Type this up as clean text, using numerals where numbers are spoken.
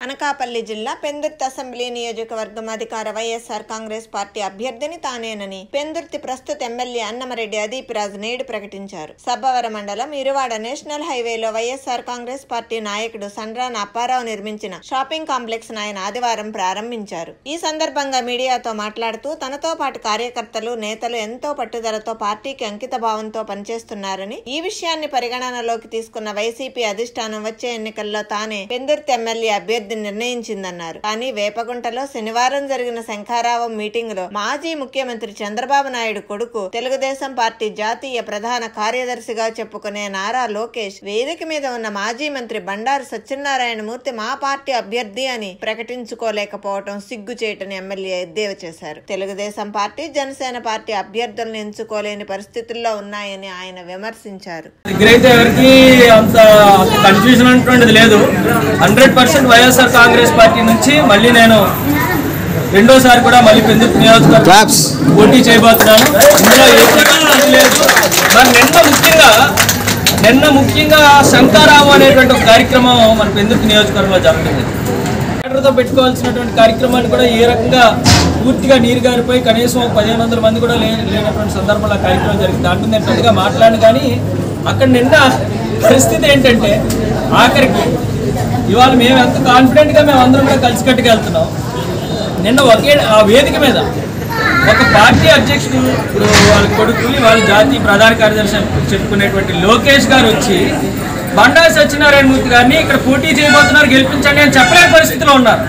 అనకాపల్లి జిల్లా పెందుర్తి అసెంబ్లీ నియోజకవర్గం అధికార వైఎస్ఆర్ కాంగ్రెస్ పార్టీ అభ్యర్థిని తానేనని పెందుర్తి ప్రస్తుత ఎమ్మెల్యే అన్నమరెడ్డి అదీప్రాజ్ నేడు ప్రకటించారు. సబ్బవరం మండలం ఇరువాడ నేషనల్ హైవేలో వైఎస్ఆర్ కాంగ్రెస్ పార్టీ నాయకుడు సండ్రాన అప్పారావు నిర్మించిన షాపింగ్ కాంప్లెక్స్ ఆయన ఆదివారం ప్రారంభించారు. ఈ సందర్భంగా మీడియాతో మాట్లాడుతూ తనతో పాటు కార్యకర్తలు, నేతలు ఎంతో పట్టుదలతో పార్టీకి అంకిత భావంతో పనిచేస్తున్నారని, ఈ విషయాన్ని పరిగణనలోకి తీసుకున్న వైసీపీ అధిష్టానం వచ్చే ఎన్నికల్లో తానే పెందుర్తి ఎమ్మెల్యే అభ్యర్థి నిర్ణయించిందన్నారు. కానీ వేపగుంటలో శనివారం జరిగిన శంఖారావం మీటింగ్ లో మాజీ ముఖ్యమంత్రి చంద్రబాబు నాయుడు కొడుకు, తెలుగుదేశం పార్టీ జాతీయ ప్రధాన కార్యదర్శిగా చెప్పుకునే నారా లోకేష్ వేదిక మీద ఉన్న మాజీ మంత్రి బండారు సత్యనారాయణ మూర్తి మా పార్టీ అభ్యర్థి అని ప్రకటించుకోలేకపోవడం సిగ్గుచేటని ఎమ్మెల్యే ఎద్దేవా చేశారు. తెలుగుదేశం పార్టీ, జనసేన పార్టీ అభ్యర్థులను ఎంచుకోలేని పరిస్థితుల్లో ఉన్నాయని ఆయన విమర్శించారు. 100% వైఎస్ఆర్ కాంగ్రెస్ పార్టీ నుంచి మళ్ళీ నేను రెండోసారి కూడా మళ్ళీ పెందుర్తి నియోజకవర్గం పోటీ చేయబోతున్నాను. ఇందులో ఏ లేదు. మరి నిన్న ముఖ్యంగా శంఖారావు అనేటువంటి ఒక కార్యక్రమం మన పెందుర్తి నియోజకవర్గంలో జరుగుతుంది. తో పెట్టుకోవాల్సినటువంటి కార్యక్రమాన్ని కూడా ఏ రకంగా పూర్తిగా నీరు గారిపోయి కనీసం 1500 మంది కూడా లేనటువంటి సందర్భంలో కార్యక్రమం జరిగింది. దాంట్లో నేను పెద్దగా మాట్లాడిన కానీ అక్కడ నిన్న పరిస్థితి ఏంటంటే, ఆఖరికి ఇవాళ మేము ఎంత కాన్ఫిడెంట్గా మేము అందరం కూడా కలిసికట్టుగా వెళ్తున్నాం. నిన్న ఆ వేదిక మీద ఒక పార్టీ అధ్యక్షుడు, ఇప్పుడు వాళ్ళ కొడుకు, వాళ్ళ జాతీయ ప్రధాన కార్యదర్శి చెప్పుకునేటువంటి లోకేష్ గారు వచ్చి బండారు సత్యనారాయణ మూర్తి గారిని ఇక్కడ పోటీ చేయబోతున్నారు, గెలిపించండి అని చెప్పలేని పరిస్థితిలో ఉన్నారు.